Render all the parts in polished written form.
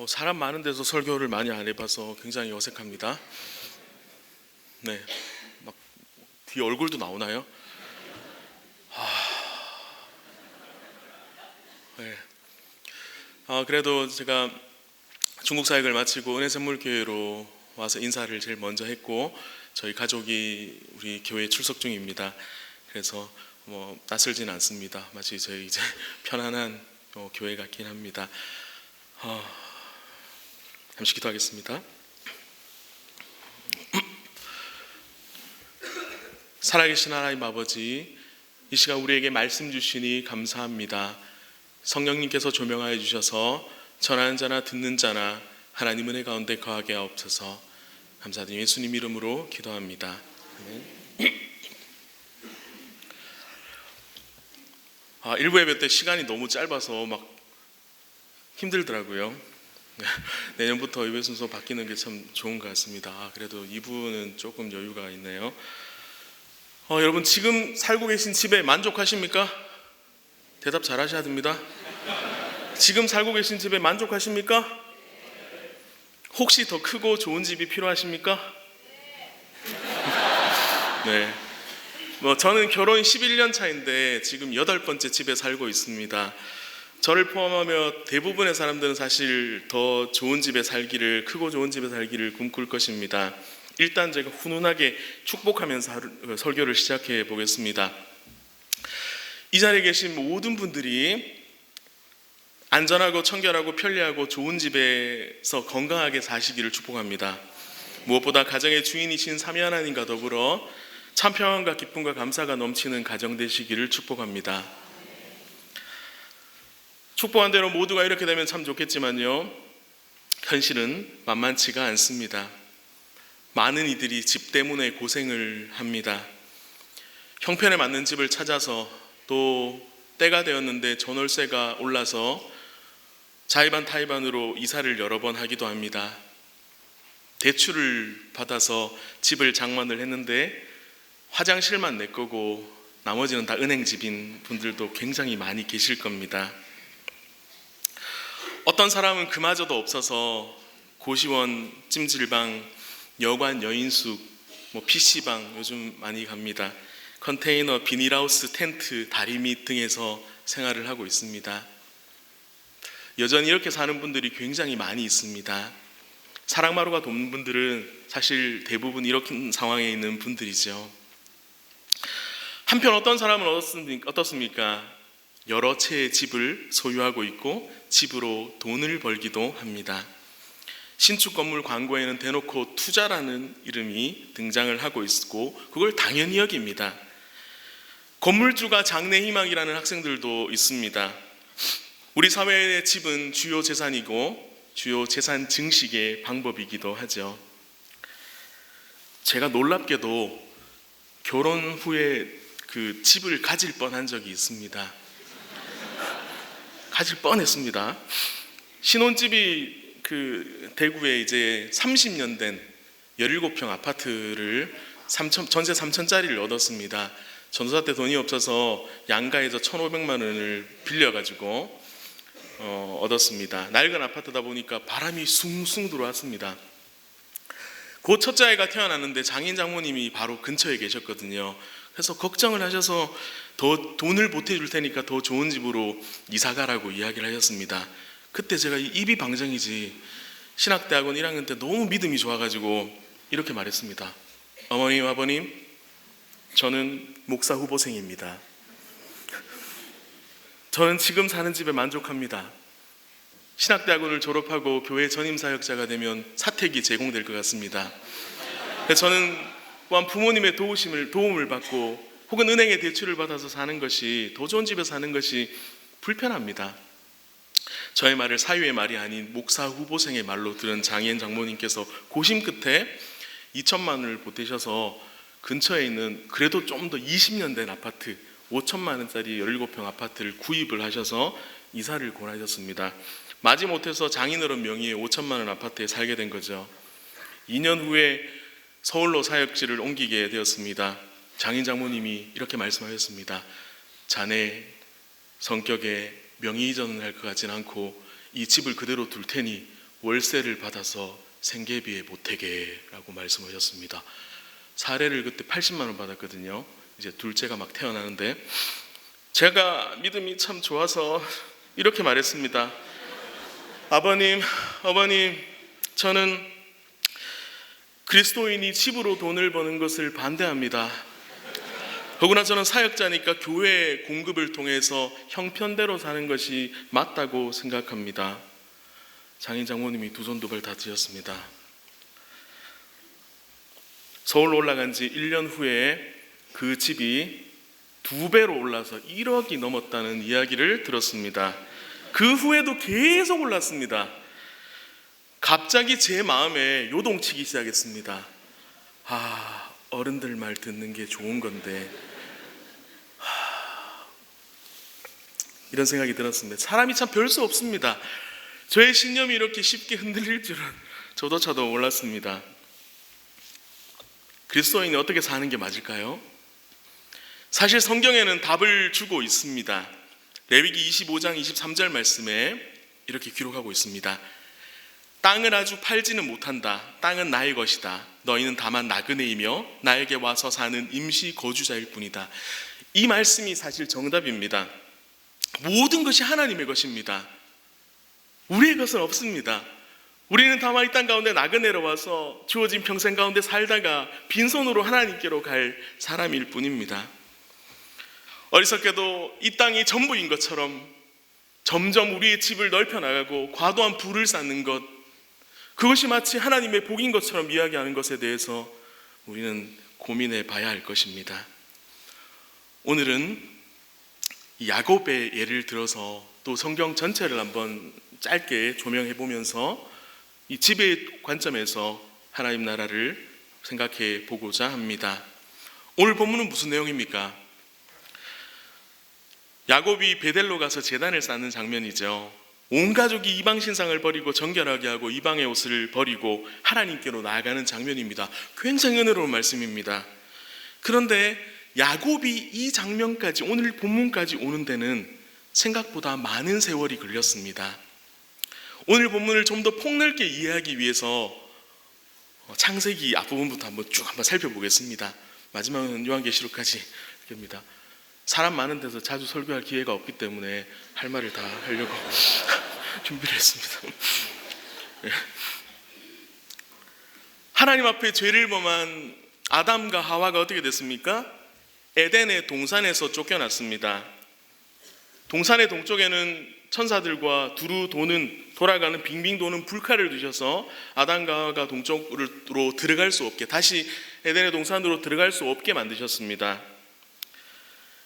사람 많은 데서 설교를 많이 안 해봐서 굉장히 어색합니다. 네, 막 뒤에 얼굴도 나오나요? 네. 그래도 제가 중국 사역을 마치고 은혜선물교회로 와서 인사를 제일 먼저 했고, 저희 가족이 우리 교회에 출석 중입니다. 그래서 낯설지는 않습니다. 마치 저희 이제 편안한 교회 같긴 합니다. 잠시 기도하겠습니다. 살아계신 하나님 아버지, 이 시간 우리에게 말씀 주시니 감사합니다. 성령님께서 조명하여 주셔서 전하는 자나 듣는 자나 하나님 은혜 가운데 거하게 하옵소서. 감사드리며 예수님 이름으로 기도합니다. 아멘. 일부 예배 때 시간이 너무 짧아서 막 힘들더라고요. 내년부터 예배 순서 바뀌는 게 참 좋은 것 같습니다. 그래도 2부는 조금 여유가 있네요. 여러분, 지금 살고 계신 집에 만족하십니까? 대답 잘 하셔야 됩니다. 지금 살고 계신 집에 만족하십니까? 혹시 더 크고 좋은 집이 필요하십니까? 네. 저는 결혼 11년 차인데 지금 8번째 집에 살고 있습니다. 저를 포함하며 대부분의 사람들은 사실 더 좋은 집에 살기를, 크고 좋은 집에 살기를 꿈꿀 것입니다. 일단 제가 훈훈하게 축복하면서 설교를 시작해 보겠습니다. 이 자리에 계신 모든 분들이 안전하고 청결하고 편리하고 좋은 집에서 건강하게 사시기를 축복합니다. 무엇보다 가정의 주인이신 삼위 하나님과 더불어 참 평안과 기쁨과 감사가 넘치는 가정 되시기를 축복합니다. 축복한 대로 모두가 이렇게 되면 참 좋겠지만요, 현실은 만만치가 않습니다. 많은 이들이 집 때문에 고생을 합니다. 형편에 맞는 집을 찾아서, 또 때가 되었는데 전월세가 올라서 자의반 타의반으로 이사를 여러 번 하기도 합니다. 대출을 받아서 집을 장만을 했는데 화장실만 내 거고 나머지는 다 은행집인 분들도 굉장히 많이 계실 겁니다. 어떤 사람은 그마저도 없어서 고시원, 찜질방, 여관, 여인숙, PC방 요즘 많이 갑니다. 컨테이너, 비닐하우스, 텐트, 다리밑 등에서 생활을 하고 있습니다. 여전히 이렇게 사는 분들이 굉장히 많이 있습니다. 사랑마루가 돕는 분들은 사실 대부분 이런 상황에 있는 분들이죠. 한편 어떤 사람은 어떻습니까? 여러 채의 집을 소유하고 있고 집으로 돈을 벌기도 합니다. 신축 건물 광고에는 대놓고 투자라는 이름이 등장을 하고 있고 그걸 당연히 여깁니다. 건물주가 장래 희망이라는 학생들도 있습니다. 우리 사회의 집은 주요 재산이고 주요 재산 증식의 방법이기도 하죠. 제가 놀랍게도 결혼 후에 그 집을 가질 뻔한 적이 있습니다. 가질 뻔했습니다. 신혼집이 대구에 이제 30년 된 17평 아파트를 전세 3천짜리를 얻었습니다. 전도사 때 돈이 없어서 양가에서 1,500만 원을 빌려가지고 얻었습니다. 낡은 아파트다 보니까 바람이 숭숭 들어왔습니다. 곧 첫째 아이가 태어났는데 장인 장모님이 바로 근처에 계셨거든요. 그래서 걱정을 하셔서 더 돈을 보태줄 테니까 더 좋은 집으로 이사가라고 이야기를 하셨습니다. 그때 제가 입이 방정이지 신학대학원 1학년 때 너무 믿음이 좋아가지고 이렇게 말했습니다. 어머님, 아버님, 저는 목사 후보생입니다. 저는 지금 사는 집에 만족합니다. 신학대학원을 졸업하고 교회 전임사역자가 되면 사택이 제공될 것 같습니다. 저는 또한 부모님의 도움을 받고 혹은 은행의 대출을 받아서 사는 것이, 더 좋은 집에 사는 것이 불편합니다. 저의 말을 사유의 말이 아닌 목사 후보생의 말로 들은 장인 장모님께서 고심 끝에 2천만 원을 보태셔서 근처에 있는 그래도 좀 더 20년 된 아파트 5천만 원짜리 17평 아파트를 구입을 하셔서 이사를 권하셨습니다. 마지못해서 장인어른 명의의 5천만 원 아파트에 살게 된 거죠. 2년 후에 서울로 사역지를 옮기게 되었습니다. 장인 장모님이 이렇게 말씀하셨습니다. 자네 성격에 명의 이전을 할 것 같진 않고 이 집을 그대로 둘 테니 월세를 받아서 생계비에 보태게라고 말씀하셨습니다. 사례를 그때 80만 원 받았거든요. 이제 둘째가 막 태어나는데 제가 믿음이 참 좋아서 이렇게 말했습니다. 아버님, 어머님, 저는 그리스도인이 집으로 돈을 버는 것을 반대합니다. 더구나 저는 사역자니까 교회 공급을 통해서 형편대로 사는 것이 맞다고 생각합니다. 장인 장모님이 두 손 두 발 다 드셨습니다. 서울 올라간 지 1년 후에 그 집이 2배로 올라서 1억이 넘었다는 이야기를 들었습니다. 그 후에도 계속 올랐습니다. 갑자기 제 마음에 요동치기 시작했습니다. 어른들 말 듣는 게 좋은 건데 이런 생각이 들었습니다. 사람이 참 별 수 없습니다. 저의 신념이 이렇게 쉽게 흔들릴 줄은 저도 몰랐습니다. 그리스도인이 어떻게 사는 게 맞을까요? 사실 성경에는 답을 주고 있습니다. 레위기 25장 23절 말씀에 이렇게 기록하고 있습니다. 땅을 아주 팔지는 못한다. 땅은 나의 것이다. 너희는 다만 나그네이며 나에게 와서 사는 임시 거주자일 뿐이다. 이 말씀이 사실 정답입니다. 모든 것이 하나님의 것입니다. 우리의 것은 없습니다. 우리는 다만 이 땅 가운데 나그네로 와서 주어진 평생 가운데 살다가 빈손으로 하나님께로 갈 사람일 뿐입니다. 어리석게도 이 땅이 전부인 것처럼 점점 우리의 집을 넓혀 나가고 과도한 부를 쌓는 것, 그것이 마치 하나님의 복인 것처럼 이야기하는 것에 대해서 우리는 고민해 봐야 할 것입니다. 오늘은 야곱의 예를 들어서 또 성경 전체를 한번 짧게 조명해 보면서 이 지배의 관점에서 하나님 나라를 생각해 보고자 합니다. 오늘 본문은 무슨 내용입니까? 야곱이 베델로 가서 제단을 쌓는 장면이죠. 온 가족이 이방 신상을 버리고 정결하게 하고 이방의 옷을 버리고 하나님께로 나아가는 장면입니다. 굉장히 은혜로운 말씀입니다. 그런데 야곱이 이 장면까지, 오늘 본문까지 오는 데는 생각보다 많은 세월이 걸렸습니다. 오늘 본문을 좀 더 폭넓게 이해하기 위해서 창세기 앞부분부터 한번 살펴보겠습니다. 마지막은 요한계시록까지 입니다. 사람 많은 데서 자주 설교할 기회가 없기 때문에 할 말을 다 하려고 준비를 했습니다. 하나님 앞에 죄를 범한 아담과 하와가 어떻게 됐습니까? 에덴의 동산에서 쫓겨났습니다. 동산의 동쪽에는 천사들과 두루 돌아가는 빙빙 도는 불칼을 두셔서 아담과 하와가 동쪽으로 들어갈 수 없게, 다시 에덴의 동산으로 들어갈 수 없게 만드셨습니다.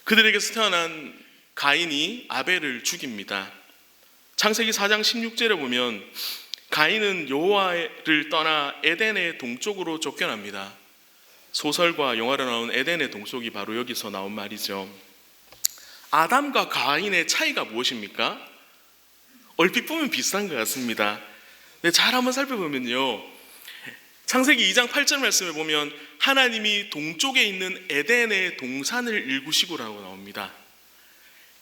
그들에게서 태어난 가인이 아벨을 죽입니다. 창세기 4장 16절에 보면 가인은 여호와를 떠나 에덴의 동쪽으로 쫓겨납니다. 소설과 영화로 나온 에덴의 동쪽이 바로 여기서 나온 말이죠. 아담과 가인의 차이가 무엇입니까? 얼핏 보면 비슷한 것 같습니다. 근데 잘 한번 살펴보면요, 창세기 2장 8절 말씀에 보면 하나님이 동쪽에 있는 에덴의 동산을 일구시고라고 나옵니다.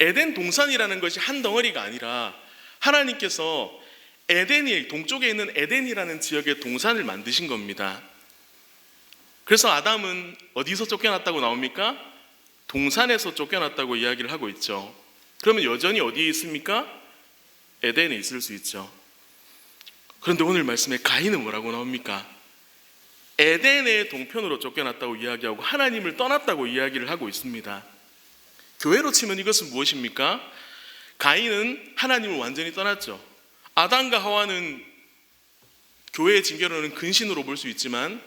에덴 동산이라는 것이 한 덩어리가 아니라 하나님께서 동쪽에 있는 에덴이라는 지역의 동산을 만드신 겁니다. 그래서 아담은 어디서 쫓겨났다고 나옵니까? 동산에서 쫓겨났다고 이야기를 하고 있죠. 그러면 여전히 어디에 있습니까? 에덴에 있을 수 있죠. 그런데 오늘 말씀에 가인은 뭐라고 나옵니까? 에덴의 동편으로 쫓겨났다고 이야기하고 하나님을 떠났다고 이야기를 하고 있습니다. 교회로 치면 이것은 무엇입니까? 가인은 하나님을 완전히 떠났죠. 아담과 하와는 교회의 징계로는 근신으로 볼 수 있지만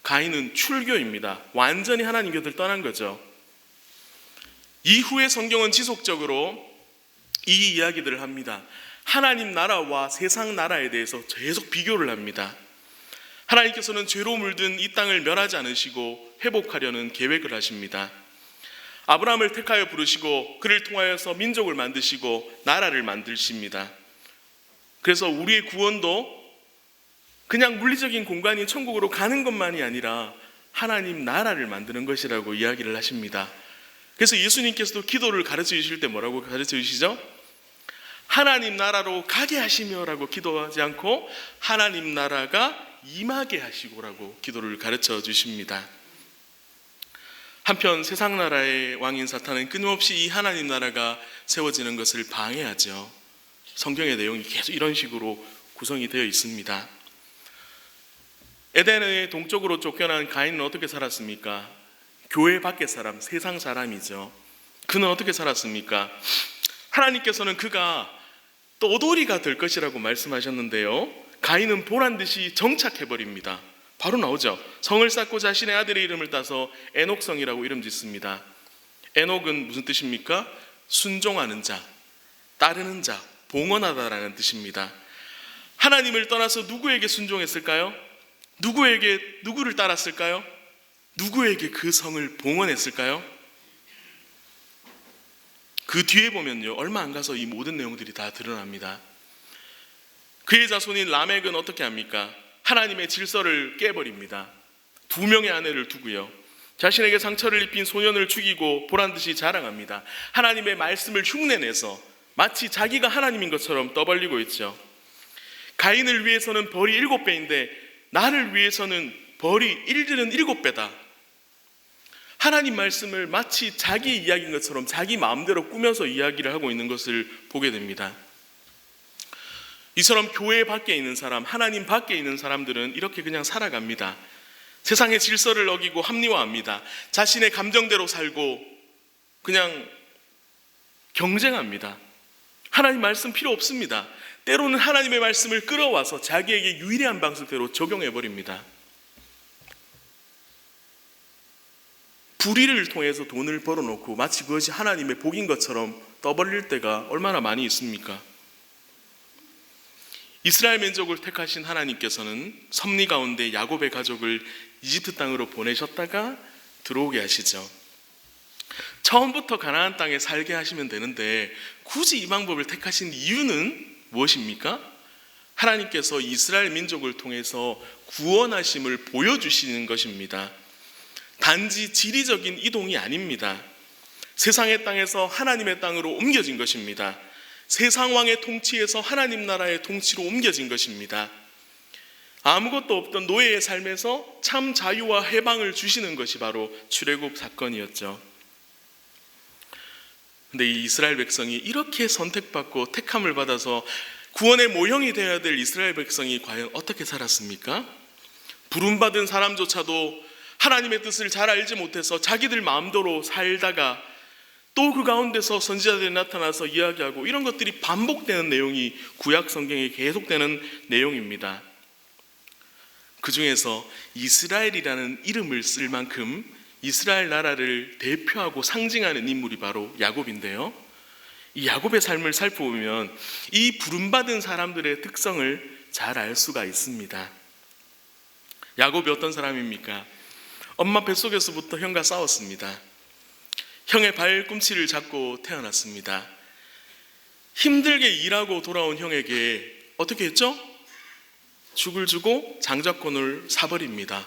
가인은 출교입니다. 완전히 하나님 곁을 떠난 거죠. 이후에 성경은 지속적으로 이 이야기들을 합니다. 하나님 나라와 세상 나라에 대해서 계속 비교를 합니다. 하나님께서는 죄로 물든 이 땅을 멸하지 않으시고 회복하려는 계획을 하십니다. 아브라함을 택하여 부르시고 그를 통하여서 민족을 만드시고 나라를 만드십니다. 그래서 우리의 구원도 그냥 물리적인 공간인 천국으로 가는 것만이 아니라 하나님 나라를 만드는 것이라고 이야기를 하십니다. 그래서 예수님께서도 기도를 가르쳐 주실 때 뭐라고 가르쳐 주시죠? 하나님 나라로 가게 하시며라고 기도하지 않고 하나님 나라가 임하게 하시고라고 기도를 가르쳐 주십니다. 한편 세상 나라의 왕인 사탄은 끊임없이 이 하나님 나라가 세워지는 것을 방해하죠. 성경의 내용이 계속 이런 식으로 구성이 되어 있습니다. 에덴의 동쪽으로 쫓겨난 가인은 어떻게 살았습니까? 교회 밖의 사람, 세상 사람이죠. 그는 어떻게 살았습니까? 하나님께서는 그가 떠돌이가 될 것이라고 말씀하셨는데요, 가인은 보란듯이 정착해버립니다. 바로 나오죠. 성을 쌓고 자신의 아들의 이름을 따서 에녹성이라고 이름 짓습니다. 에녹은 무슨 뜻입니까? 순종하는 자, 따르는 자, 봉헌하다라는 뜻입니다. 하나님을 떠나서 누구에게 순종했을까요? 누구를 따랐을까요? 누구에게 그 성을 봉헌했을까요? 그 뒤에 보면요, 얼마 안 가서 이 모든 내용들이 다 드러납니다. 그의 자손인 라멕은 어떻게 합니까? 하나님의 질서를 깨버립니다. 2명의 아내를 두고요, 자신에게 상처를 입힌 소년을 죽이고 보란듯이 자랑합니다. 하나님의 말씀을 흉내내서 마치 자기가 하나님인 것처럼 떠벌리고 있죠. 가인을 위해서는 벌이 7배인데 나를 위해서는 벌이 7배다. 하나님 말씀을 마치 자기 이야기인 것처럼 자기 마음대로 꾸며서 이야기를 하고 있는 것을 보게 됩니다. 이처럼 교회 밖에 있는 사람, 하나님 밖에 있는 사람들은 이렇게 그냥 살아갑니다. 세상의 질서를 어기고 합리화합니다. 자신의 감정대로 살고 그냥 경쟁합니다. 하나님 말씀 필요 없습니다. 때로는 하나님의 말씀을 끌어와서 자기에게 유일한 방식대로 적용해버립니다. 불의를 통해서 돈을 벌어놓고 마치 그것이 하나님의 복인 것처럼 떠벌릴 때가 얼마나 많이 있습니까? 이스라엘 민족을 택하신 하나님께서는 섭리 가운데 야곱의 가족을 이집트 땅으로 보내셨다가 들어오게 하시죠. 처음부터 가나안 땅에 살게 하시면 되는데 굳이 이 방법을 택하신 이유는 무엇입니까? 하나님께서 이스라엘 민족을 통해서 구원하심을 보여주시는 것입니다. 단지 지리적인 이동이 아닙니다. 세상의 땅에서 하나님의 땅으로 옮겨진 것입니다. 세상 왕의 통치에서 하나님 나라의 통치로 옮겨진 것입니다. 아무것도 없던 노예의 삶에서 참 자유와 해방을 주시는 것이 바로 출애굽 사건이었죠. 근데 이 이스라엘 백성이 이렇게 선택받고 택함을 받아서 구원의 모형이 되어야 될 이스라엘 백성이 과연 어떻게 살았습니까? 부름받은 사람조차도 하나님의 뜻을 잘 알지 못해서 자기들 마음대로 살다가 또 그 가운데서 선지자들이 나타나서 이야기하고 이런 것들이 반복되는 내용이 구약 성경에 계속되는 내용입니다. 그 중에서 이스라엘이라는 이름을 쓸 만큼 이스라엘 나라를 대표하고 상징하는 인물이 바로 야곱인데요, 이 야곱의 삶을 살펴보면 이 부름받은 사람들의 특성을 잘 알 수가 있습니다. 야곱이 어떤 사람입니까? 엄마 뱃속에서부터 형과 싸웠습니다. 형의 발꿈치를 잡고 태어났습니다. 힘들게 일하고 돌아온 형에게 어떻게 했죠? 죽을 주고 장자권을 사버립니다.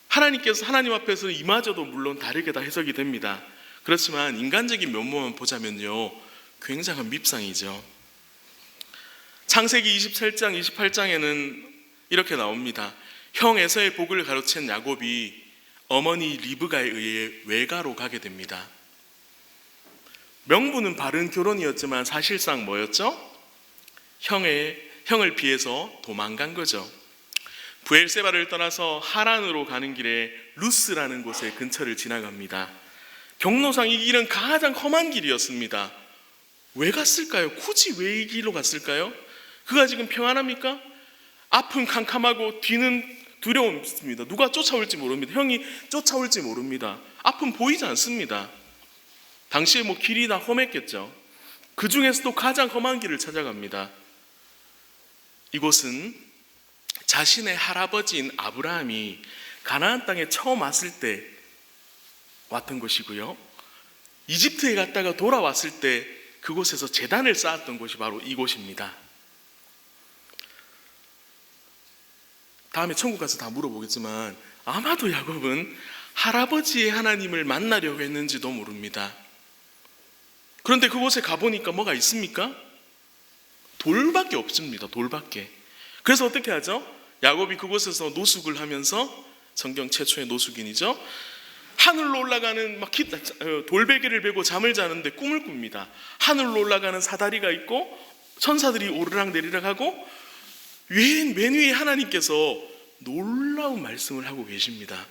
하나님께서 하나님 앞에서 이마저도 물론 다르게 다 해석이 됩니다. 그렇지만 인간적인 면모만 보자면요, 굉장한 밉상이죠. 창세기 27장 28장에는 이렇게 나옵니다. 형 에서의 복을 가로챈 야곱이 어머니 리브가에 의해 외가로 가게 됩니다. 명분은 바른 결혼이었지만 사실상 뭐였죠? 형을 피해서 도망간 거죠. 브엘세바를 떠나서 하란으로 가는 길에 루스라는 곳의 근처를 지나갑니다. 경로상 이 길은 가장 험한 길이었습니다. 왜 갔을까요? 굳이 왜 이 길로 갔을까요? 그가 지금 평안합니까? 앞은 캄캄하고 뒤는 두려움입니다. 누가 쫓아올지 모릅니다. 형이 쫓아올지 모릅니다. 앞은 보이지 않습니다. 당시에 길이 다 험했겠죠. 그 중에서도 가장 험한 길을 찾아갑니다. 이곳은 자신의 할아버지인 아브라함이 가나안 땅에 처음 왔을 때 왔던 곳이고요, 이집트에 갔다가 돌아왔을 때 그곳에서 제단을 쌓았던 곳이 바로 이곳입니다. 다음에 천국 가서 다 물어보겠지만 아마도 야곱은 할아버지의 하나님을 만나려고 했는지도 모릅니다. 그런데 그곳에 가보니까 뭐가 있습니까? 돌밖에 없습니다. 돌밖에. 그래서 어떻게 하죠? 야곱이 그곳에서 노숙을 하면서, 성경 최초의 노숙인이죠, 하늘로 올라가는 돌베개를 베고 잠을 자는데 꿈을 꿉니다. 하늘로 올라가는 사다리가 있고 천사들이 오르락 내리락 하고 맨 위에 하나님께서 놀라운 말씀을 하고 계십니다.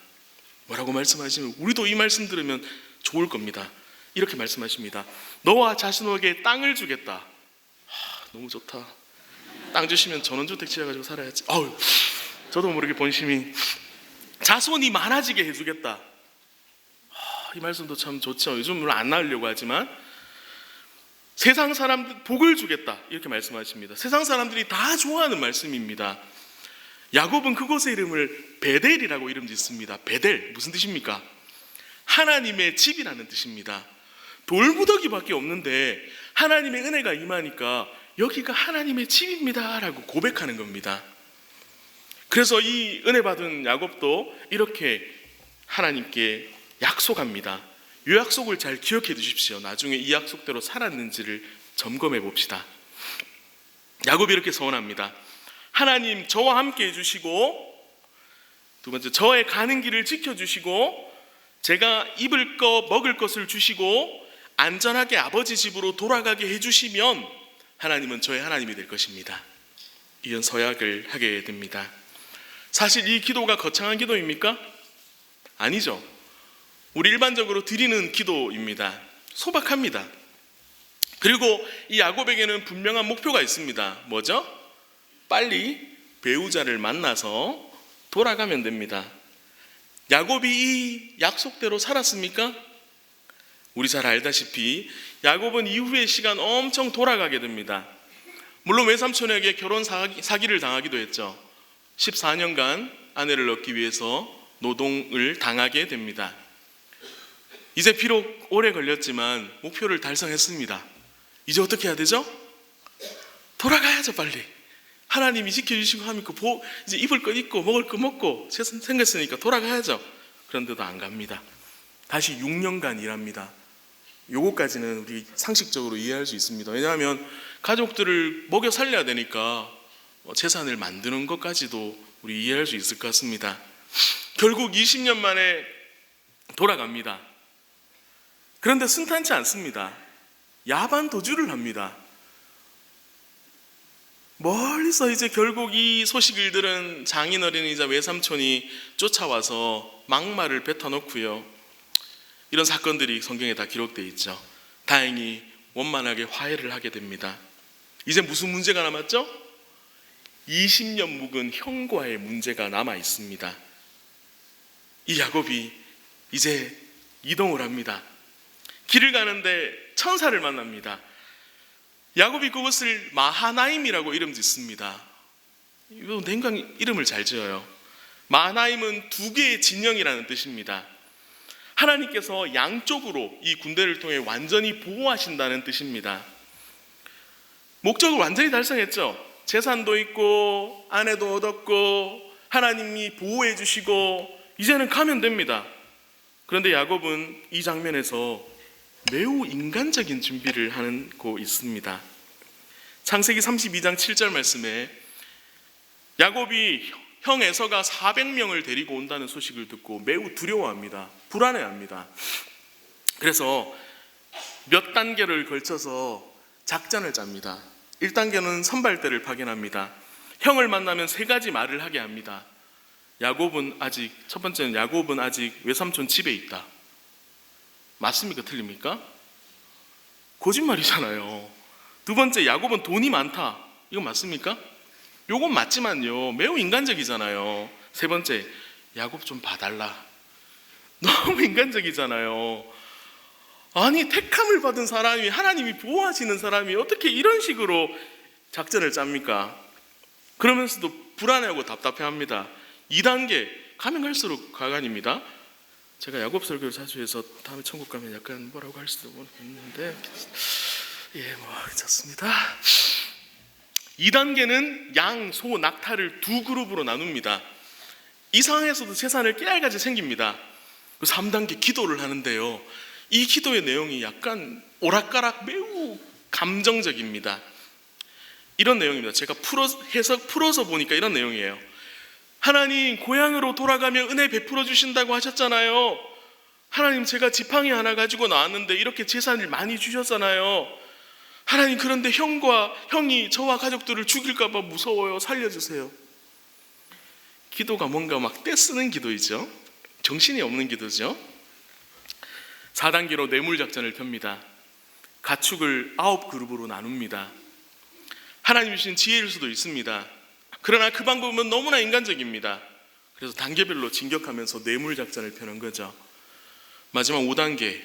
뭐라고 말씀하시면, 우리도 이 말씀 들으면 좋을 겁니다. 이렇게 말씀하십니다. 너와 자신에게 땅을 주겠다. 너무 좋다. 땅 주시면 전원주택 지어가지고 살아야지. 저도 모르게 본심이, 자손이 많아지게 해주겠다. 이 말씀도 참 좋죠. 요즘은 안 나으려고 하지만, 세상 사람들 복을 주겠다, 이렇게 말씀하십니다. 세상 사람들이 다 좋아하는 말씀입니다. 야곱은 그곳의 이름을 베델이라고 이름 짓습니다. 베델, 무슨 뜻입니까? 하나님의 집이라는 뜻입니다. 돌무더기밖에 없는데 하나님의 은혜가 임하니까 여기가 하나님의 집입니다 라고 고백하는 겁니다. 그래서 이 은혜 받은 야곱도 이렇게 하나님께 약속합니다. 이 약속을 잘 기억해 두십시오. 나중에 이 약속대로 살았는지를 점검해 봅시다. 야곱이 이렇게 서원합니다. 하나님, 저와 함께 해주시고, 두 번째, 저의 가는 길을 지켜주시고, 제가 입을 것 먹을 것을 주시고 안전하게 아버지 집으로 돌아가게 해주시면 하나님은 저의 하나님이 될 것입니다. 이런 서약을 하게 됩니다. 사실 이 기도가 거창한 기도입니까? 아니죠. 우리 일반적으로 드리는 기도입니다. 소박합니다. 그리고 이 야곱에게는 분명한 목표가 있습니다. 뭐죠? 빨리 배우자를 만나서 돌아가면 됩니다. 야곱이 이 약속대로 살았습니까? 우리 잘 알다시피 야곱은 이후의 시간 엄청 돌아가게 됩니다. 물론 외삼촌에게 결혼 사기를 당하기도 했죠. 14년간 아내를 얻기 위해서 노동을 당하게 됩니다. 이제 비록 오래 걸렸지만 목표를 달성했습니다. 이제 어떻게 해야 되죠? 돌아가야죠, 빨리. 하나님이 지켜주시고 하니까 이제 입을 것 입고 먹을 것 먹고 생겼으니까 돌아가야죠. 그런데도 안 갑니다. 다시 6년간 일합니다. 요거까지는 우리 상식적으로 이해할 수 있습니다. 왜냐하면 가족들을 먹여 살려야 되니까 재산을 만드는 것까지도 우리 이해할 수 있을 것 같습니다. 결국 20년 만에 돌아갑니다. 그런데 순탄치 않습니다. 야반 도주를 합니다. 멀리서 이제 결국 이 소식을 들은 장인어른이자 외삼촌이 쫓아와서 막말을 뱉어놓고요. 이런 사건들이 성경에 다 기록되어 있죠. 다행히 원만하게 화해를 하게 됩니다. 이제 무슨 문제가 남았죠? 20년 묵은 형과의 문제가 남아 있습니다. 이 야곱이 이제 이동을 합니다. 길을 가는데 천사를 만납니다. 야곱이 그것을 마하나임이라고 이름 짓습니다. 이거 굉장히 이름을 잘 지어요. 마하나임은 두 개의 진영이라는 뜻입니다. 하나님께서 양쪽으로 이 군대를 통해 완전히 보호하신다는 뜻입니다. 목적을 완전히 달성했죠. 재산도 있고 아내도 얻었고 하나님이 보호해 주시고 이제는 가면 됩니다. 그런데 야곱은 이 장면에서 매우 인간적인 준비를 하고 있습니다. 창세기 32장 7절 말씀에 야곱이 형 에서가 400명을 데리고 온다는 소식을 듣고 매우 두려워합니다. 불안해합니다. 그래서 몇 단계를 걸쳐서 작전을 짭니다. 1단계는 선발대를 파견합니다. 형을 만나면 3가지 말을 하게 합니다. 첫 번째는 야곱은 아직 외삼촌 집에 있다. 맞습니까? 틀립니까? 거짓말이잖아요. 두 번째, 야곱은 돈이 많다. 이건 맞습니까? 요건 맞지만요, 매우 인간적이잖아요. 세 번째, 야곱 좀 봐달라. 너무 인간적이잖아요. 아니, 택함을 받은 사람이, 하나님이 보호하시는 사람이 어떻게 이런 식으로 작전을 짭니까? 그러면서도 불안해하고 답답해합니다. 2단계, 가면 갈수록 가관입니다. 제가 야곱 설교를 자주 해서 다음에 천국 가면 약간 뭐라고 할 수도 모르겠는데, 괜찮습니다. 2단계는 양, 소, 낙타를 2그룹으로 나눕니다. 이 상황에서도 재산을 깨알같이 생깁니다. 3단계 기도를 하는데요, 이 기도의 내용이 약간 오락가락 매우 감정적입니다. 이런 내용입니다. 제가 풀어서 보니까 이런 내용이에요. 하나님, 고향으로 돌아가면 은혜 베풀어 주신다고 하셨잖아요. 하나님, 제가 지팡이 하나 가지고 나왔는데 이렇게 재산을 많이 주셨잖아요. 하나님, 그런데 형이 저와 가족들을 죽일까 봐 무서워요. 살려주세요. 기도가 뭔가 막 떼쓰는 기도이죠. 정신이 없는 기도죠. 4단계로 뇌물작전을 펴니다. 가축을 9그룹으로 나눕니다. 하나님 주신 지혜일 수도 있습니다. 그러나 그 방법은 너무나 인간적입니다. 그래서 단계별로 진격하면서 뇌물작전을 펴는 거죠. 마지막 5단계,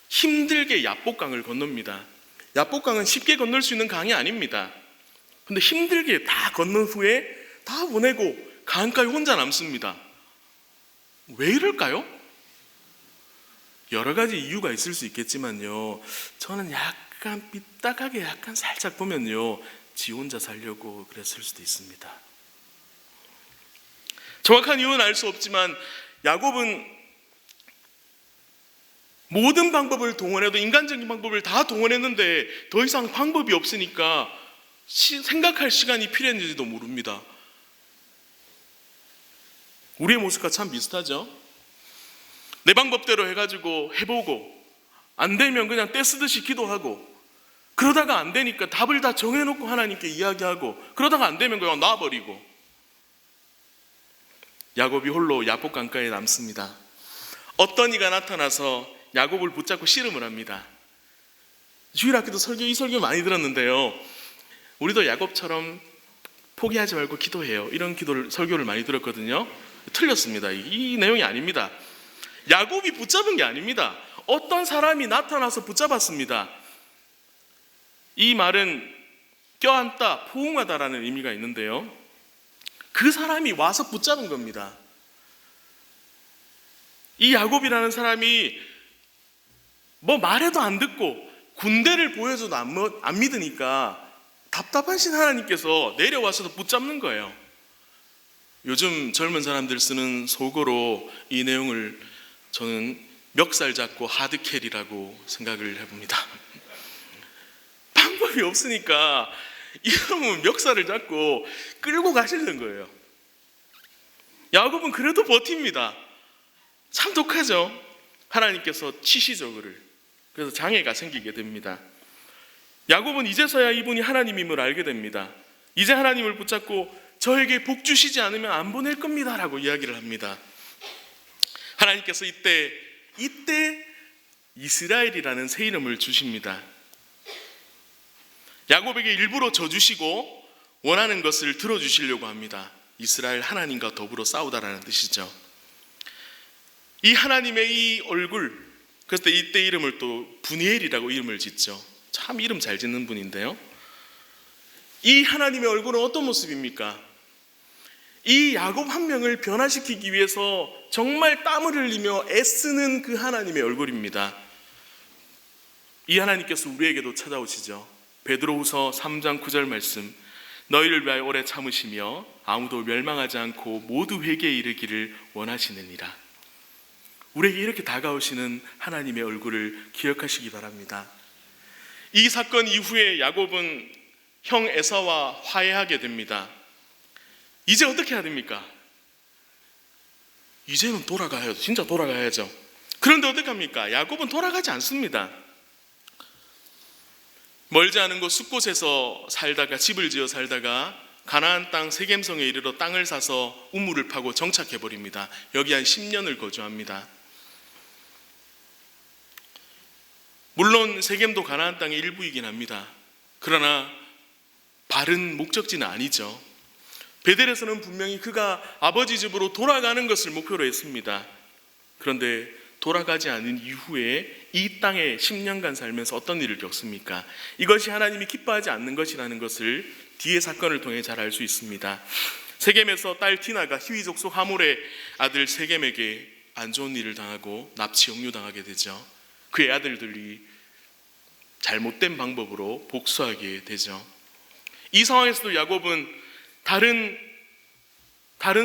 힘들게 야복강을 건넙니다. 야복강은 쉽게 건널 수 있는 강이 아닙니다. 근데 힘들게 다 건넌 후에 다 보내고 강가에 혼자 남습니다. 왜 이럴까요? 여러 가지 이유가 있을 수 있겠지만요, 저는 약간 삐딱하게 약간 살짝 보면요, 지 혼자 살려고 그랬을 수도 있습니다. 정확한 이유는 알 수 없지만 야곱은 모든 방법을 동원해도, 인간적인 방법을 다 동원했는데 더 이상 방법이 없으니까 생각할 시간이 필요했는지도 모릅니다. 우리의 모습과 참 비슷하죠. 내 방법대로 해가지고 해보고 안 되면 그냥 떼쓰듯이 기도하고, 그러다가 안 되니까 답을 다 정해놓고 하나님께 이야기하고, 그러다가 안 되면 그냥 놔버리고. 야곱이 홀로 야복 강가에 남습니다. 어떤 이가 나타나서 야곱을 붙잡고 씨름을 합니다. 주일학교도 이 설교 많이 들었는데요, 우리도 야곱처럼 포기하지 말고 기도해요, 이런 설교를 많이 들었거든요. 틀렸습니다. 이 내용이 아닙니다. 야곱이 붙잡은 게 아닙니다. 어떤 사람이 나타나서 붙잡았습니다. 이 말은 껴안다, 포옹하다라는 의미가 있는데요, 그 사람이 와서 붙잡은 겁니다. 이 야곱이라는 사람이 뭐 말해도 안 듣고 군대를 보여줘도 안 믿으니까 답답하신 하나님께서 내려와서도 붙잡는 거예요. 요즘 젊은 사람들 쓰는 속어로 이 내용을 저는 멱살 잡고 하드캐리라고 생각을 해봅니다. 방법이 없으니까 이러면 멱살을 잡고 끌고 가시는 거예요. 야곱은 그래도 버팁니다. 참 독하죠. 하나님께서 치시죠, 그를. 그래서 장애가 생기게 됩니다. 야곱은 이제서야 이분이 하나님임을 알게 됩니다. 이제 하나님을 붙잡고 저에게 복 주시지 않으면 안 보낼 겁니다 라고 이야기를 합니다. 하나님께서 이때 이스라엘이라는 새 이름을 주십니다. 야곱에게 일부러 져주시고 원하는 것을 들어주시려고 합니다. 이스라엘, 하나님과 더불어 싸우다라는 뜻이죠. 이 하나님의 이 얼굴, 그래서 이때 이름을 또 분이엘이라고 이름을 짓죠. 참 이름 잘 짓는 분인데요, 이 하나님의 얼굴은 어떤 모습입니까? 이 야곱 한 명을 변화시키기 위해서 정말 땀을 흘리며 애쓰는 그 하나님의 얼굴입니다. 이 하나님께서 우리에게도 찾아오시죠. 베드로후서 3장 9절 말씀, 너희를 위하여 오래 참으시며 아무도 멸망하지 않고 모두 회개에 이르기를 원하시느니라. 우리에게 이렇게 다가오시는 하나님의 얼굴을 기억하시기 바랍니다. 이 사건 이후에 야곱은 형 에사와 화해하게 됩니다. 이제 어떻게 해야 됩니까? 이제는 돌아가야죠. 진짜 돌아가야죠. 그런데 어떻게 합니까? 야곱은 돌아가지 않습니다. 멀지 않은 곳 숲곳에서 살다가, 집을 지어 살다가 가나안 땅 세겜성에 이르러 땅을 사서 우물을 파고 정착해 버립니다. 여기 한 10년을 거주합니다. 물론 세겜도 가나안 땅의 일부이긴 합니다. 그러나 바른 목적지는 아니죠. 베델에서는 분명히 그가 아버지 집으로 돌아가는 것을 목표로 했습니다. 그런데 돌아가지 않은 이후에 이 땅에 10년간 살면서 어떤 일을 겪습니까? 이것이 하나님이 기뻐하지 않는 것이라는 것을 뒤의 사건을 통해 잘 알 수 있습니다. 세겜에서 딸 디나가 히위 족속 하몰의 아들 세겜에게 안 좋은 일을 당하고 납치 영유당하게 되죠. 그의 아들들이 잘못된 방법으로 복수하게 되죠. 이 상황에서도 야곱은 다른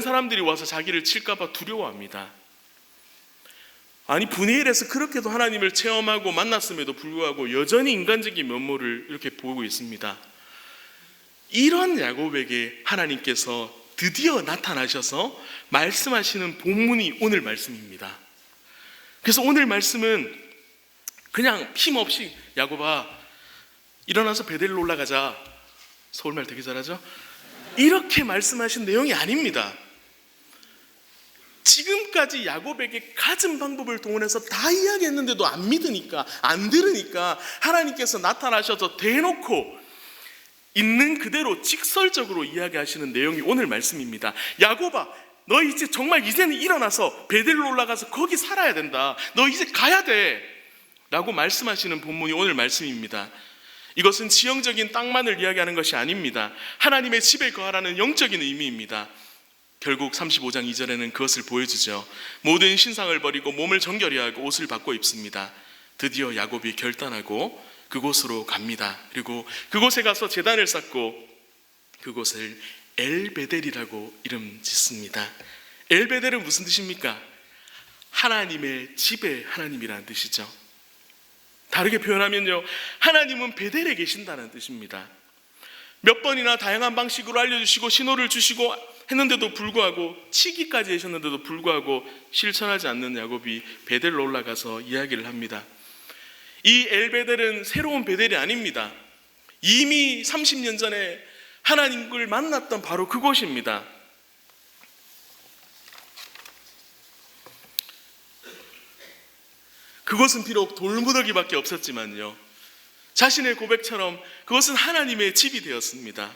사람들이 와서 자기를 칠까 봐 두려워합니다. 아니, 분이엘에서 그렇게도 하나님을 체험하고 만났음에도 불구하고 여전히 인간적인 면모를 이렇게 보이고 있습니다. 이런 야곱에게 하나님께서 드디어 나타나셔서 말씀하시는 본문이 오늘 말씀입니다. 그래서 오늘 말씀은 그냥 힘없이 야곱아 일어나서 베델로 올라가자, 서울말 되게 잘하죠? 이렇게 말씀하신 내용이 아닙니다. 지금까지 야곱에게 가진 방법을 동원해서 다 이야기했는데도 안 믿으니까, 안 들으니까 하나님께서 나타나셔서 대놓고 있는 그대로 직설적으로 이야기하시는 내용이 오늘 말씀입니다. 야곱아, 너 이제 정말 이제는 일어나서 베델로 올라가서 거기 살아야 된다. 너 이제 가야 돼 라고 말씀하시는 본문이 오늘 말씀입니다. 이것은 지형적인 땅만을 이야기하는 것이 아닙니다. 하나님의 집에 거하라는 영적인 의미입니다. 결국 35장 2절에는 그것을 보여주죠. 모든 신상을 버리고 몸을 정결히 하고 옷을 바꿔 입습니다. 드디어 야곱이 결단하고 그곳으로 갑니다. 그리고 그곳에 가서 제단을 쌓고 그곳을 엘베델이라고 이름 짓습니다. 엘베델은 무슨 뜻입니까? 하나님의 집의 하나님이라는 뜻이죠. 다르게 표현하면요, 하나님은 베델에 계신다는 뜻입니다. 몇 번이나 다양한 방식으로 알려주시고 신호를 주시고 했는데도 불구하고, 치기까지 하셨는데도 불구하고 실천하지 않는 야곱이 베델로 올라가서 이야기를 합니다. 이 엘베델은 새로운 베델이 아닙니다. 이미 30년 전에 하나님을 만났던 바로 그곳입니다. 그것은 비록 돌무더기밖에 없었지만요, 자신의 고백처럼 그것은 하나님의 집이 되었습니다.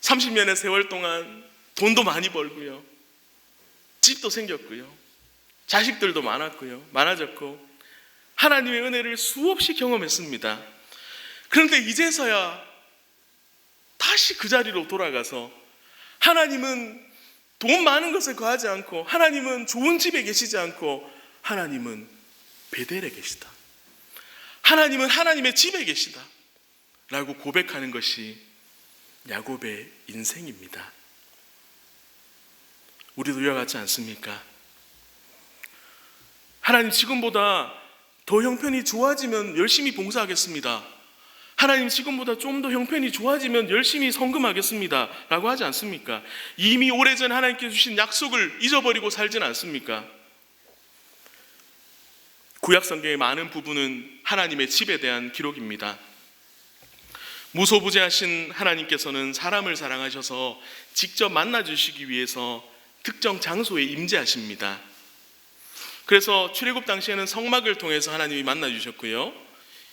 30년의 세월 동안 돈도 많이 벌고요, 집도 생겼고요, 자식들도 많아졌고 하나님의 은혜를 수없이 경험했습니다. 그런데 이제서야 다시 그 자리로 돌아가서 하나님은 돈 많은 것을 거하지 않고, 하나님은 좋은 집에 계시지 않고, 하나님은 베델에 계시다, 하나님은 하나님의 집에 계시다 라고 고백하는 것이 야곱의 인생입니다. 우리도 이와 같지 않습니까? 하나님, 지금보다 더 형편이 좋아지면 열심히 봉사하겠습니다. 하나님, 지금보다 좀 더 형편이 좋아지면 열심히 성금하겠습니다 라고 하지 않습니까? 이미 오래전 하나님께 주신 약속을 잊어버리고 살지는 않습니까? 구약 성경의 많은 부분은 하나님의 집에 대한 기록입니다. 무소부재하신 하나님께서는 사람을 사랑하셔서 직접 만나주시기 위해서 특정 장소에 임재하십니다. 그래서 출애굽 당시에는 성막을 통해서 하나님이 만나주셨고요,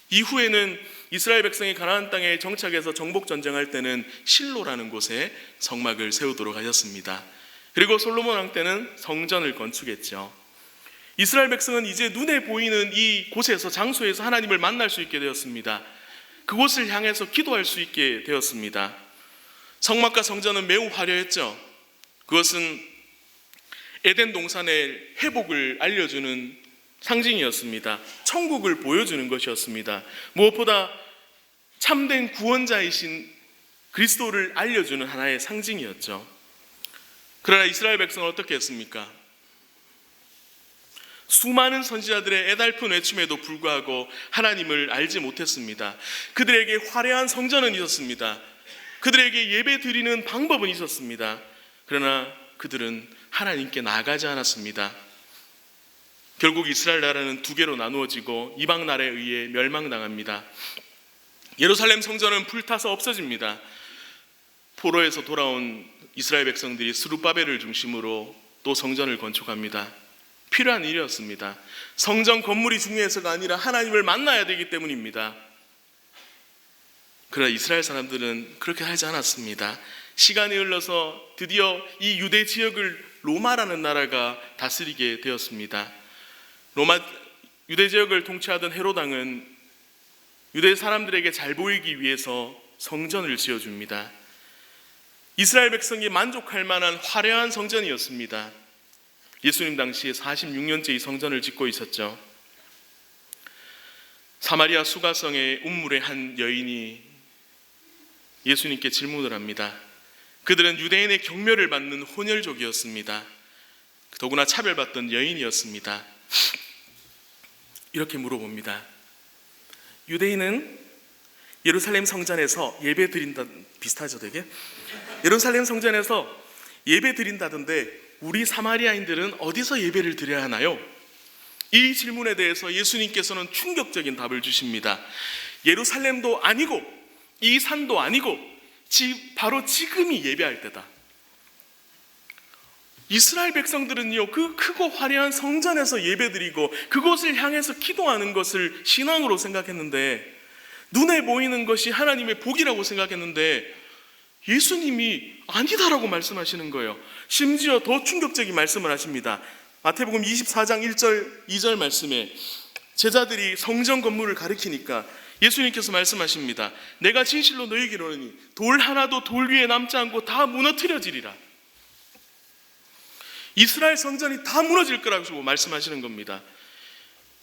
이후에는 이스라엘 백성이 가나안 땅에 정착해서 정복 전쟁할 때는 실로라는 곳에 성막을 세우도록 하셨습니다. 그리고 솔로몬 왕 때는 성전을 건축했죠. 이스라엘 백성은 이제 눈에 보이는 이 곳에서, 장소에서 하나님을 만날 수 있게 되었습니다. 그곳을 향해서 기도할 수 있게 되었습니다. 성막과 성전은 매우 화려했죠. 그것은 에덴 동산의 회복을 알려주는 상징이었습니다. 천국을 보여주는 것이었습니다. 무엇보다 참된 구원자이신 그리스도를 알려주는 하나의 상징이었죠. 그러나 이스라엘 백성은 어떻게 했습니까? 수많은 선지자들의 애달픈 외침에도 불구하고 하나님을 알지 못했습니다. 그들에게 화려한 성전은 있었습니다. 그들에게 예배 드리는 방법은 있었습니다. 그러나 그들은 하나님께 나아가지 않았습니다. 결국 이스라엘 나라는 두 개로 나누어지고 이방 나라에 의해 멸망당합니다. 예루살렘 성전은 불타서 없어집니다. 포로에서 돌아온 이스라엘 백성들이 스룹바벨을 중심으로 또 성전을 건축합니다. 필요한 일이었습니다. 성전 건물이 중요해서가 아니라 하나님을 만나야 되기 때문입니다. 그러나 이스라엘 사람들은 그렇게 하지 않았습니다. 시간이 흘러서 드디어 이 유대 지역을 로마라는 나라가 다스리게 되었습니다. 유대 지역을 통치하던 헤롯 왕은 유대 사람들에게 잘 보이기 위해서 성전을 지어줍니다. 이스라엘 백성이 만족할 만한 화려한 성전이었습니다. 예수님 당시에 46년째 이 성전을 짓고 있었죠. 사마리아 수가성의 운물의 한 여인이 예수님께 질문을 합니다. 그들은 유대인의 경멸을 받는 혼혈족이었습니다. 더구나 차별받던 여인이었습니다. 이렇게 물어봅니다. 유대인은 예루살렘 성전에서 예배 드린다, 비슷하죠 되게? 예루살렘 성전에서 예배 드린다던데 우리 사마리아인들은 어디서 예배를 드려야 하나요? 이 질문에 대해서 예수님께서는 충격적인 답을 주십니다. 예루살렘도 아니고 이 산도 아니고 바로 지금이 예배할 때다. 이스라엘 백성들은요, 그 크고 화려한 성전에서 예배드리고 그곳을 향해서 기도하는 것을 신앙으로 생각했는데, 눈에 보이는 것이 하나님의 복이라고 생각했는데 예수님이 아니다라고 말씀하시는 거예요. 심지어 더 충격적인 말씀을 하십니다. 마태복음 24장 1절 2절 말씀에 제자들이 성전 건물을 가리키니까 예수님께서 말씀하십니다. 내가 진실로 너희에게 이르노니 돌 하나도 돌 위에 남지 않고 다 무너뜨려지리라. 이스라엘 성전이 다 무너질 거라고 말씀하시는 겁니다.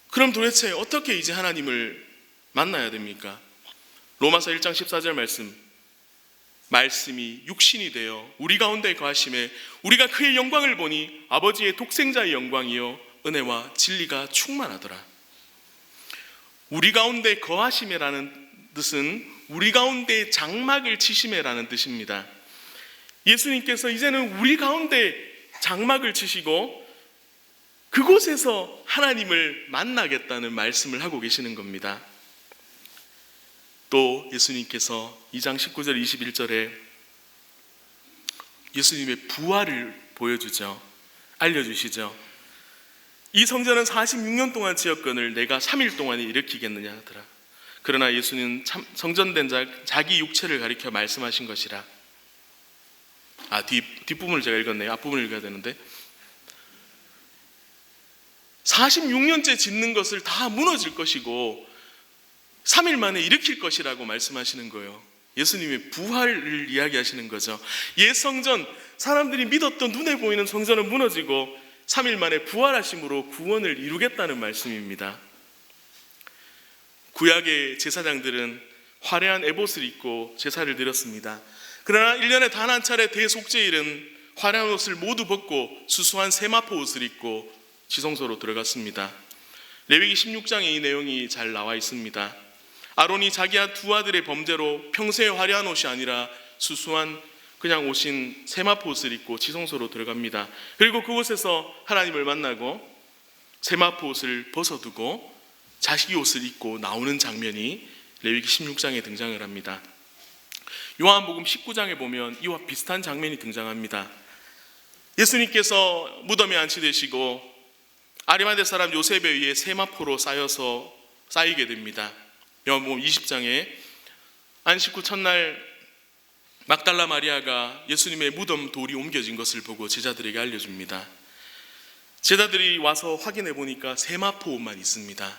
그럼 도대체 어떻게 이제 하나님을 만나야 됩니까? 로마서 1장 14절 말씀이 육신이 되어 우리 가운데 거하심에 우리가 그의 영광을 보니 아버지의 독생자의 영광이요 은혜와 진리가 충만하더라. 우리 가운데 거하심이라는 뜻은 우리 가운데 장막을 치심이라는 뜻입니다. 예수님께서 이제는 우리 가운데 장막을 치시고 그곳에서 하나님을 만나겠다는 말씀을 하고 계시는 겁니다. 또 예수님께서 2장 19절 21절에 예수님의 부활을 보여주죠. 알려주시죠. 이 성전은 46년 동안 지었거늘 내가 3일 동안에 일으키겠느냐 하더라. 그러나 예수는 성전된 자기 육체를 가리켜 말씀하신 것이라. 뒷부분을 제가 읽었네요. 앞부분을 읽어야 되는데 46년째 짓는 것을 다 무너질 것이고 3일 만에 일으킬 것이라고 말씀하시는 거예요. 예수님의 부활을 이야기하시는 거죠. 옛 성전, 사람들이 믿었던 눈에 보이는 성전은 무너지고 3일 만에 부활하심으로 구원을 이루겠다는 말씀입니다. 구약의 제사장들은 화려한 에봇을 입고 제사를 드렸습니다. 그러나 1년에 단 한 차례 대속죄일은 화려한 옷을 모두 벗고 수수한 세마포 옷을 입고 지성소로 들어갔습니다. 레위기 16장에 이 내용이 잘 나와 있습니다. 아론이 자기 두 아들의 범죄로 평소에 화려한 옷이 아니라 수수한 그냥 옷인 세마포 옷을 입고 지성소로 들어갑니다. 그리고 그곳에서 하나님을 만나고 세마포 옷을 벗어두고 자식이 옷을 입고 나오는 장면이 레위기 16장에 등장을 합니다. 요한복음 19장에 보면 이와 비슷한 장면이 등장합니다. 예수님께서 무덤에 안치되시고 아리마대 사람 요셉에 의해 세마포로 쌓이게 됩니다. 요한복음 20장에 안식 후 첫날 막달라 마리아가 예수님의 무덤 돌이 옮겨진 것을 보고 제자들에게 알려줍니다. 제자들이 와서 확인해 보니까 세마포 옷만 있습니다.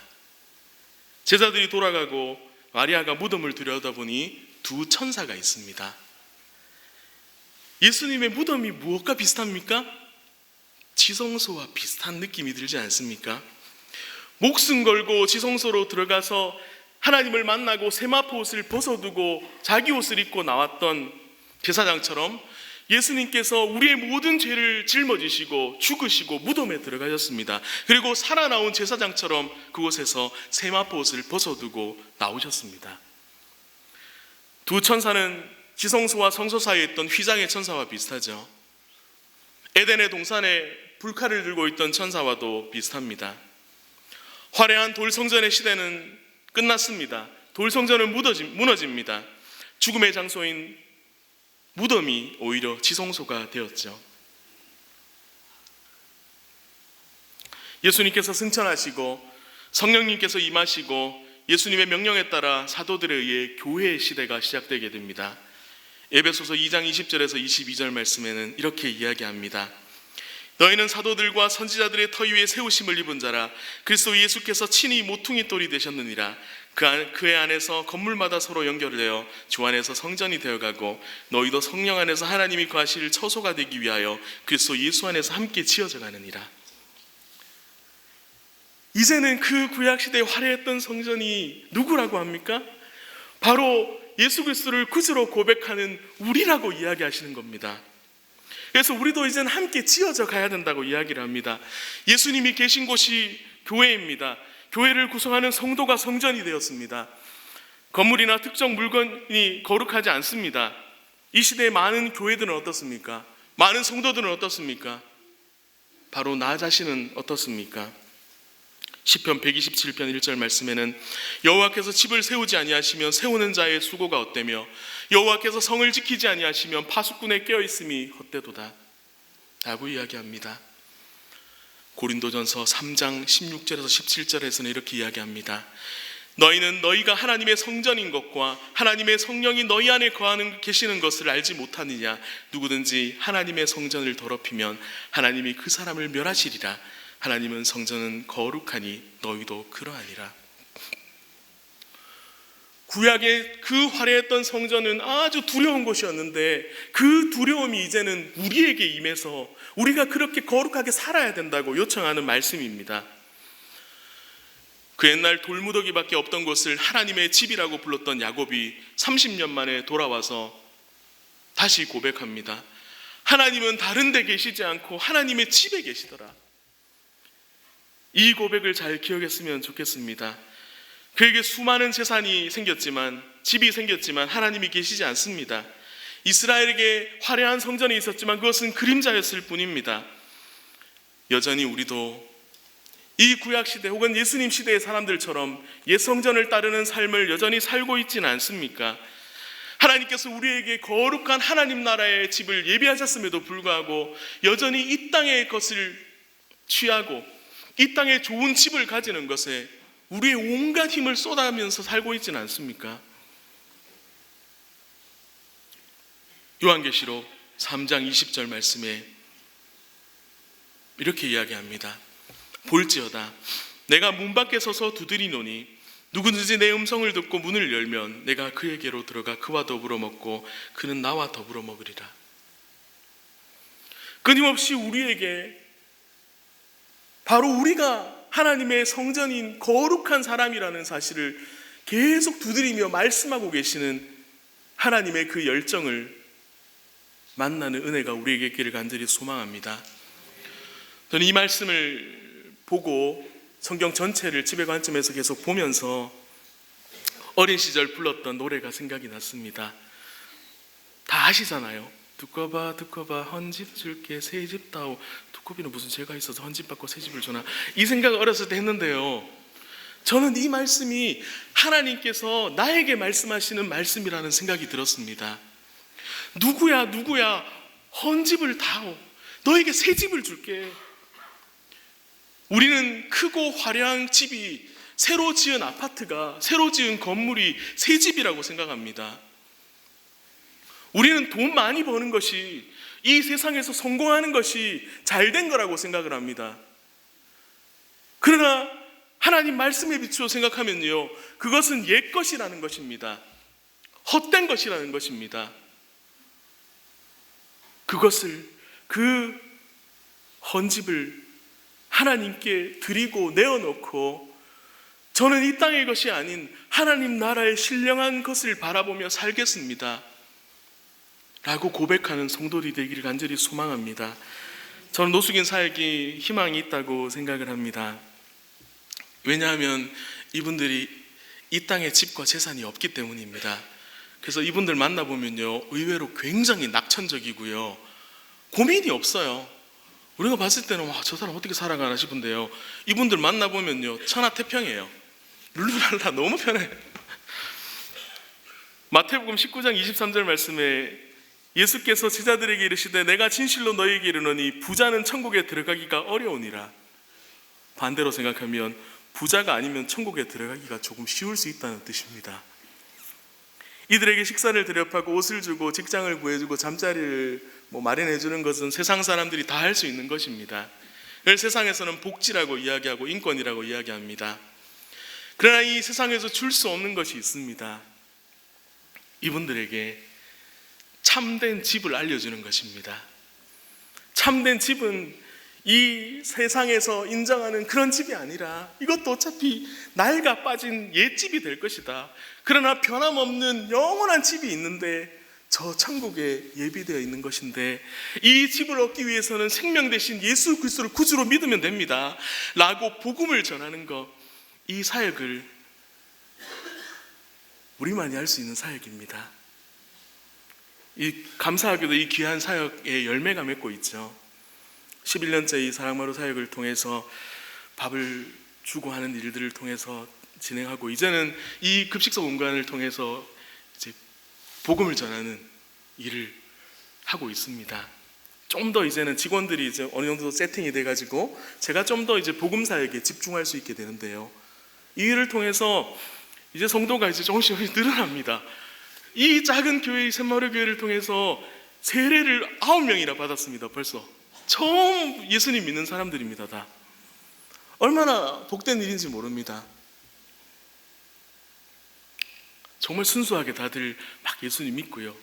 제자들이 돌아가고 마리아가 무덤을 들여다보니 두 천사가 있습니다. 예수님의 무덤이 무엇과 비슷합니까? 지성소와 비슷한 느낌이 들지 않습니까? 목숨 걸고 지성소로 들어가서 하나님을 만나고 세마포 옷을 벗어두고 자기 옷을 입고 나왔던 제사장처럼 예수님께서 우리의 모든 죄를 짊어지시고 죽으시고 무덤에 들어가셨습니다. 그리고 살아나온 제사장처럼 그곳에서 세마포 옷을 벗어두고 나오셨습니다. 두 천사는 지성소와 성소 사이에 있던 휘장의 천사와 비슷하죠. 에덴의 동산에 불칼을 들고 있던 천사와도 비슷합니다. 화려한 돌성전의 시대는 끝났습니다. 돌성전은 무너집니다. 죽음의 장소인 무덤이 오히려 지성소가 되었죠. 예수님께서 승천하시고 성령님께서 임하시고 예수님의 명령에 따라 사도들에 의해 교회의 시대가 시작되게 됩니다. 에베소서 2장 20절에서 22절 말씀에는 이렇게 이야기합니다. 너희는 사도들과 선지자들의 터 위에 세우심을 입은 자라. 그리스도 예수께서 친히 모퉁이 돌이 되셨느니라. 그의 안에서 건물마다 서로 연결되어 주 안에서 성전이 되어가고 너희도 성령 안에서 하나님이 거하실 처소가 되기 위하여 그리스도 예수 안에서 함께 지어져 가느니라. 이제는 그 구약시대에 화려했던 성전이 누구라고 합니까? 바로 예수 그리스도를 구주로 고백하는 우리라고 이야기하시는 겁니다. 그래서 우리도 이제는 함께 지어져 가야 된다고 이야기를 합니다. 예수님이 계신 곳이 교회입니다. 교회를 구성하는 성도가 성전이 되었습니다. 건물이나 특정 물건이 거룩하지 않습니다. 이 시대의 많은 교회들은 어떻습니까? 많은 성도들은 어떻습니까? 바로 나 자신은 어떻습니까? 시편 127편 1절 말씀에는 여호와께서 집을 세우지 아니하시면 세우는 자의 수고가 헛되며 여호와께서 성을 지키지 아니하시면 파수꾼의 깨어있음이 헛되도다 라고 이야기합니다. 고린도전서 3장 16절에서 17절에서는 이렇게 이야기합니다. 너희는 너희가 하나님의 성전인 것과 하나님의 성령이 너희 안에 계시는 것을 알지 못하느냐. 누구든지 하나님의 성전을 더럽히면 하나님이 그 사람을 멸하시리라. 하나님은 성전은 거룩하니 너희도 그러하니라. 구약의 그 화려했던 성전은 아주 두려운 곳이었는데 그 두려움이 이제는 우리에게 임해서 우리가 그렇게 거룩하게 살아야 된다고 요청하는 말씀입니다. 그 옛날 돌무더기밖에 없던 곳을 하나님의 집이라고 불렀던 야곱이 30년 만에 돌아와서 다시 고백합니다. 하나님은 다른 데 계시지 않고 하나님의 집에 계시더라. 이 고백을 잘 기억했으면 좋겠습니다. 그에게 수많은 재산이 생겼지만, 집이 생겼지만 하나님이 계시지 않습니다. 이스라엘에게 화려한 성전이 있었지만 그것은 그림자였을 뿐입니다. 여전히 우리도 이 구약시대 혹은 예수님 시대의 사람들처럼 옛 성전을 따르는 삶을 여전히 살고 있지는 않습니까? 하나님께서 우리에게 거룩한 하나님 나라의 집을 예비하셨음에도 불구하고 여전히 이 땅의 것을 취하고 이 땅에 좋은 집을 가지는 것에 우리의 온갖 힘을 쏟아면서 살고 있지는 않습니까? 요한계시록 3장 20절 말씀에 이렇게 이야기합니다. 볼지어다 내가 문 밖에 서서 두드리노니 누구든지 내 음성을 듣고 문을 열면 내가 그에게로 들어가 그와 더불어 먹고 그는 나와 더불어 먹으리라. 끊임없이 우리에게 바로 우리가 하나님의 성전인 거룩한 사람이라는 사실을 계속 두드리며 말씀하고 계시는 하나님의 그 열정을 만나는 은혜가 우리에게 있기를 간절히 소망합니다. 저는 이 말씀을 보고 성경 전체를 집에 관점에서 계속 보면서 어린 시절 불렀던 노래가 생각이 났습니다. 다 아시잖아요. 두꺼봐 두꺼봐 헌집 줄게 새집 다오. 두꺼비는 무슨 죄가 있어서 헌집 받고 새집을 주나. 이 생각을 어렸을 때 했는데요, 저는 이 말씀이 하나님께서 나에게 말씀하시는 말씀이라는 생각이 들었습니다. 누구야 헌집을 다오. 너에게 새집을 줄게. 우리는 크고 화려한 집이, 새로 지은 아파트가, 새로 지은 건물이 새 집이라고 생각합니다. 우리는 돈 많이 버는 것이, 이 세상에서 성공하는 것이 잘된 거라고 생각을 합니다. 그러나 하나님 말씀에 비추어 생각하면요, 그것은 옛 것이라는 것입니다. 헛된 것이라는 것입니다. 그것을, 그 헌집을 하나님께 드리고 내어놓고 저는 이 땅의 것이 아닌 하나님 나라의 신령한 것을 바라보며 살겠습니다 라고 고백하는 성도들이 되기를 간절히 소망합니다. 저는 노숙인 사역이 희망이 있다고 생각을 합니다. 왜냐하면 이분들이 이 땅에 집과 재산이 없기 때문입니다. 그래서 이분들 만나보면요, 의외로 굉장히 낙천적이고요, 고민이 없어요. 우리가 봤을 때는 와, 저 사람 어떻게 살아가나 싶은데요, 이분들 만나보면요 천하태평이에요. 룰루랄라 너무 편해요. 마태복음 19장 23절 말씀에 예수께서 제자들에게 이르시되 내가 진실로 너희에게 이르노니 부자는 천국에 들어가기가 어려우니라. 반대로 생각하면 부자가 아니면 천국에 들어가기가 조금 쉬울 수 있다는 뜻입니다. 이들에게 식사를 대접하고 옷을 주고 직장을 구해주고 잠자리를 마련해 주는 것은 세상 사람들이 다 할 수 있는 것입니다. 그걸 세상에서는 복지라고 이야기하고 인권이라고 이야기합니다. 그러나 이 세상에서 줄 수 없는 것이 있습니다. 이분들에게 참된 집을 알려주는 것입니다. 참된 집은 이 세상에서 인정하는 그런 집이 아니라 이것도 어차피 낡아 빠진 옛집이 될 것이다. 그러나 변함없는 영원한 집이 있는데 저 천국에 예비되어 있는 것인데 이 집을 얻기 위해서는 생명 대신 예수 그리스도를 구주로 믿으면 됩니다 라고 복음을 전하는 것, 이 사역을 우리만이 할 수 있는 사역입니다. 감사하게도 이 귀한 사역에 열매가 맺고 있죠. 11년째 이 사랑마루 사역을 통해서 밥을 주고 하는 일들을 통해서 진행하고, 이제는 이 급식소 공간을 통해서 이제 복음을 전하는 일을 하고 있습니다. 좀 더 이제는 직원들이 이제 어느 정도 세팅이 돼가지고 제가 좀 더 이제 복음 사역에 집중할 수 있게 되는데요. 이 일을 통해서 이제 성도가 이제 조금씩 늘어납니다. 이 작은 교회, 샘마루 교회를 통해서 세례를 9명이나 받았습니다. 벌써 처음 예수님 믿는 사람들입니다. 다 얼마나 복된 일인지 모릅니다. 정말 순수하게 다들 막 예수님 믿고요.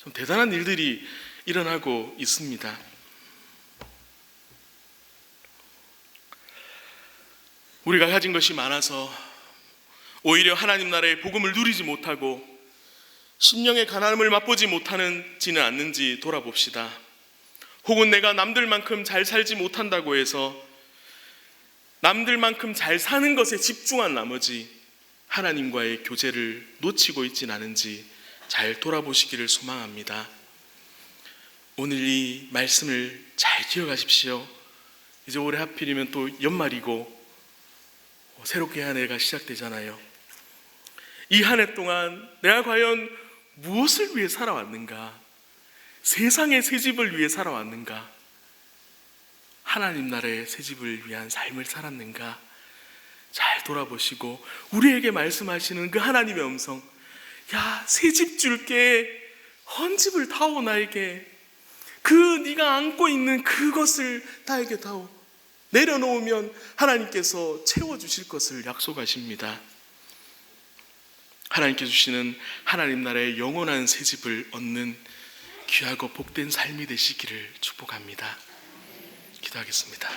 좀 대단한 일들이 일어나고 있습니다. 우리가 가진 것이 많아서 오히려 하나님 나라의 복음을 누리지 못하고 심령의 가난함을 맛보지 못하는지는 않는지 돌아봅시다. 혹은 내가 남들만큼 잘 살지 못한다고 해서 남들만큼 잘 사는 것에 집중한 나머지 하나님과의 교제를 놓치고 있지는 않은지 잘 돌아보시기를 소망합니다. 오늘 이 말씀을 잘 기억하십시오. 이제 올해 하필이면 또 연말이고 새롭게 한 해가 시작되잖아요. 이 한 해 동안 내가 과연 무엇을 위해 살아왔는가? 세상의 새 집을 위해 살아왔는가? 하나님 나라의 새 집을 위한 삶을 살았는가? 잘 돌아보시고 우리에게 말씀하시는 그 하나님의 음성, 야, 새 집 줄게, 헌 집을 다오 나에게, 그 네가 안고 있는 그것을 나에게 다오, 내려놓으면 하나님께서 채워주실 것을 약속하십니다. 하나님께 주시는 하나님 나라의 영원한 새 집을 얻는 귀하고 복된 삶이 되시기를 축복합니다. 기도하겠습니다.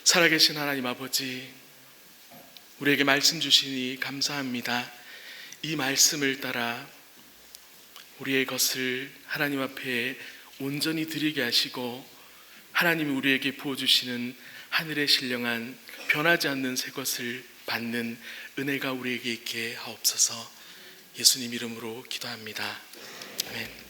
살아계신 하나님 아버지, 우리에게 말씀 주시니 감사합니다. 이 말씀을 따라 우리의 것을 하나님 앞에 온전히 드리게 하시고 하나님이 우리에게 부어주시는 하늘의 신령한 변하지 않는 새 것을 받는 은혜가 우리에게 있게 하옵소서. 예수님 이름으로 기도합니다. 아멘.